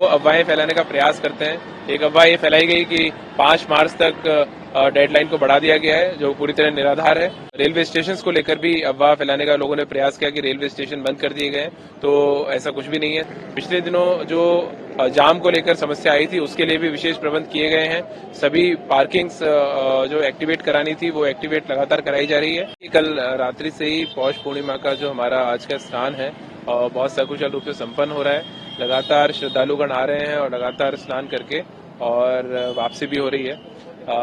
वो अफवाहें फैलाने का प्रयास करते हैं। एक अफवाह ये फैलाई गई कि 5 मार्च तक डेडलाइन को बढ़ा दिया गया है, जो पूरी तरह निराधार है। रेलवे स्टेशन को लेकर भी अफवाह फैलाने का लोगों ने प्रयास किया कि रेलवे स्टेशन बंद कर दिए गए, तो ऐसा कुछ भी नहीं है। पिछले दिनों जो जाम को लेकर समस्या आई थी, उसके लिए भी विशेष प्रबंध किए गए हैं। सभी पार्किंग्स जो एक्टिवेट करानी थी वो एक्टिवेट लगातार कराई जा रही है। कल रात्रि से ही पौष पूर्णिमा का जो हमारा आज का स्नान है और बहुत सकुशल रूप से संपन्न हो रहा है। लगातार श्रद्धालुगण आ रहे हैं और लगातार स्नान करके और वापसी भी हो रही है।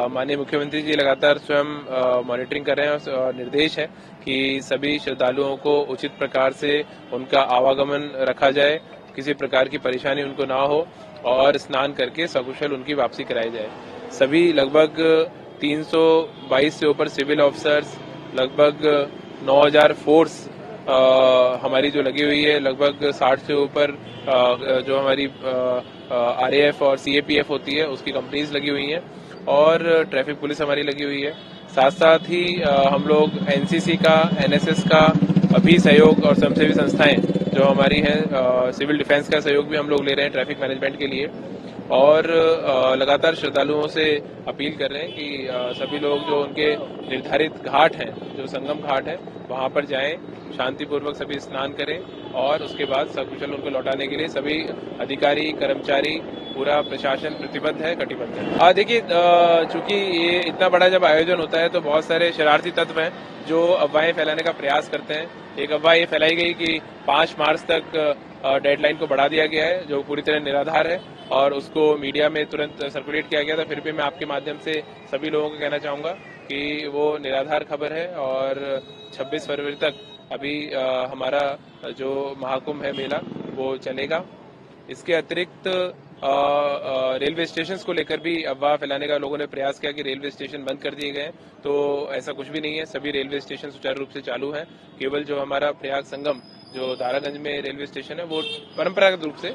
माननीय मुख्यमंत्री जी लगातार स्वयं मॉनिटरिंग कर रहे हैं और निर्देश है कि सभी श्रद्धालुओं को उचित प्रकार से उनका आवागमन रखा जाए, किसी प्रकार की परेशानी उनको ना हो और स्नान करके सकुशल उनकी वापसी कराई जाए। सभी लगभग 322 से ऊपर सिविल ऑफिसर्स, लगभग 9000 फोर्स हमारी जो लगी हुई है, लगभग 60 से ऊपर जो हमारी RAF और CAPF होती है उसकी कंपनीज लगी हुई हैं और ट्रैफिक पुलिस हमारी लगी हुई है। साथ साथ ही हम लोग NCC का, NSS का भी सहयोग और स्वयंसेवी संस्थाएं जो हमारी हैं, सिविल डिफेंस का सहयोग भी हम लोग ले रहे हैं ट्रैफिक मैनेजमेंट के लिए और लगातार श्रद्धालुओं से अपील कर रहे हैं कि सभी लोग जो उनके निर्धारित घाट हैं, जो संगम घाट है, वहां पर जाएं, शांतिपूर्वक सभी स्नान करें और उसके बाद सकुशल उनको लौटाने के लिए सभी अधिकारी, कर्मचारी, पूरा प्रशासन प्रतिबद्ध है, कटिबद्ध है। देखिए, चूंकि ये इतना बड़ा जब आयोजन होता है तो बहुत सारे शरारती तत्व हैं जो अफवाहें फैलाने का प्रयास करते हैं। एक अफवाह ये फैलाई गई कि 5 मार्च तक डेडलाइन को बढ़ा दिया गया है, जो पूरी तरह निराधार है और उसको मीडिया में तुरंत सर्कुलेट किया गया था। फिर भी मैं आपके माध्यम से सभी लोगों को कहना चाहूंगा कि वो निराधार खबर है और 26 फरवरी तक अभी हमारा जो महाकुंभ है मेला वो चलेगा। इसके अतिरिक्त रेलवे स्टेशन को लेकर भी अफवाह फैलाने का लोगों ने प्रयास किया कि रेलवे स्टेशन बंद कर दिए गए, तो ऐसा कुछ भी नहीं है। सभी रेलवे स्टेशन सुचारू रूप से चालू हैं। केवल जो हमारा प्रयाग संगम जो दारागंज में रेलवे स्टेशन है वो परंपरागत रूप से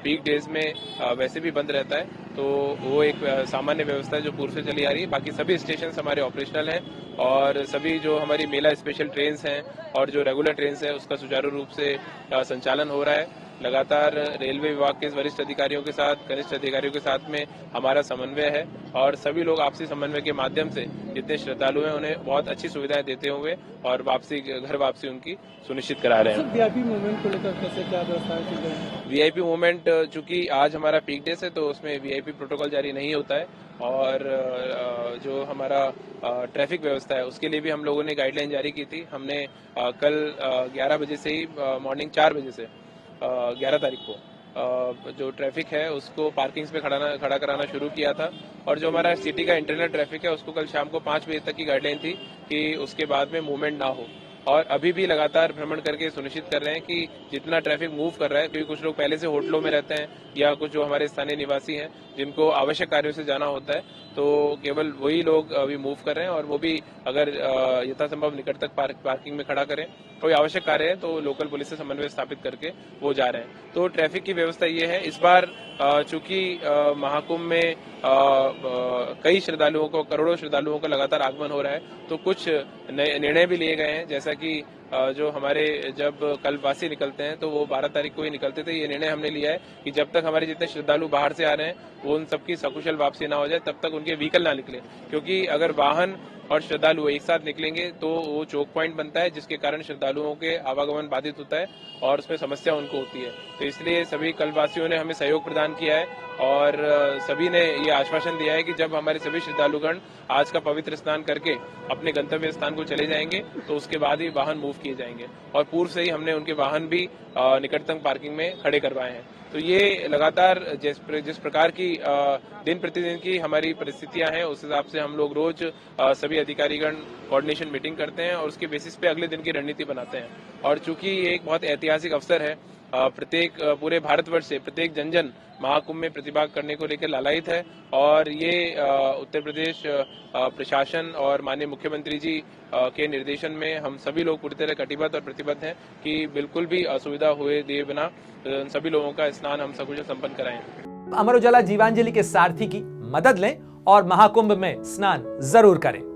पीक डेज में वैसे भी बंद रहता है, तो वो एक सामान्य व्यवस्था है जो पूर्व से चली आ रही है। बाकी सभी स्टेशन हमारे ऑपरेशनल हैं और सभी जो हमारी मेला स्पेशल ट्रेन हैं और जो रेगुलर ट्रेन है उसका सुचारू रूप से संचालन हो रहा है। लगातार रेलवे विभाग के वरिष्ठ अधिकारियों के साथ, कनिष्ठ अधिकारियों के साथ में हमारा समन्वय है और सभी लोग आपसी समन्वय के माध्यम से जितने श्रद्धालु हैं उन्हें बहुत अच्छी सुविधाएं देते हुए और घर वापसी उनकी सुनिश्चित करा रहे हैं। VIP मूवमेंट को लेकर कैसे क्या व्यवस्था है? VIP मूवमेंट चूंकि आज हमारा पीक डेज है तो उसमें VIP प्रोटोकॉल जारी नहीं होता है और जो हमारा ट्रैफिक व्यवस्था है उसके लिए भी हम लोगों ने गाइडलाइन जारी की थी। हमने कल 11 बजे से ही मॉर्निंग 4 बजे से 11 तारीख को जो ट्रैफिक है उसको पार्किंग्स पे खड़ा कराना शुरू किया था और जो हमारा सिटी का इंटरनल ट्रैफिक है उसको कल शाम को 5 बजे तक की गाइडलाइन थी कि उसके बाद में मूवमेंट ना हो और अभी भी लगातार भ्रमण करके सुनिश्चित कर रहे हैं कि जितना ट्रैफिक मूव कर रहा है, क्योंकि कुछ लोग पहले से होटलों में रहते हैं या कुछ जो हमारे स्थानीय निवासी हैं जिनको आवश्यक कार्यों से जाना होता है, तो केवल वही लोग अभी मूव कर रहे हैं और वो भी अगर यथासंभव निकट तक पार्किंग में खड़ा करें। कोई आवश्यक कार्य है तो लोकल पुलिस से समन्वय स्थापित करके वो जा रहे हैं। तो ट्रैफिक की व्यवस्था ये है। इस बार चूंकि महाकुंभ में कई श्रद्धालुओं को, करोड़ों श्रद्धालुओं का लगातार आगमन हो रहा है, तो कुछ निर्णय भी लिए गए हैं। जैसा कि जो हमारे जब कल्पवासी निकलते हैं तो वो 12 तारीख को ही निकलते थे। ये निर्णय हमने लिया है कि जब तक हमारे जितने श्रद्धालु बाहर से आ रहे हैं वो उन सबकी सकुशल वापसी ना हो जाए तब तक उनके व्हीकल ना निकले, क्योंकि अगर वाहन और श्रद्धालु एक साथ निकलेंगे तो वो चौक पॉइंट बनता है जिसके कारण श्रद्धालुओं के आवागमन बाधित होता है और उसमें समस्या उनको होती है। तो इसलिए सभी कल्पवासियों ने हमें सहयोग प्रदान किया है और सभी ने ये आश्वासन दिया है कि जब हमारे सभी श्रद्धालुगण आज का पवित्र स्नान करके अपने गंतव्य स्थान को चले जाएंगे तो उसके बाद ही वाहन मूव किए जाएंगे और पूर्व से ही हमने उनके वाहन भी निकटतम पार्किंग में खड़े करवाए हैं। तो ये लगातार जिस प्रकार की दिन प्रतिदिन की हमारी परिस्थितियां हैं उस हिसाब से हम लोग रोज सभी अधिकारीगण कोऑर्डिनेशन मीटिंग करते हैं और उसके बेसिस पे अगले दिन की रणनीति बनाते हैं। और चूंकि ये एक बहुत ऐतिहासिक अवसर है, प्रत्येक पूरे भारतवर्ष से प्रत्येक जन महाकुंभ में प्रतिभाग करने को लेकर लालायित है और ये उत्तर प्रदेश प्रशासन और माननीय मुख्यमंत्री जी के निर्देशन में हम सभी लोग पूरी तरह कटिबद्ध और प्रतिबद्ध हैं कि बिल्कुल भी असुविधा हुए दिए बिना सभी लोगों का स्नान हम सकुशल संपन्न कराएं। अमर उजाला जीवांजलि के सारथी की मदद लें और महाकुंभ में स्नान जरूर करें।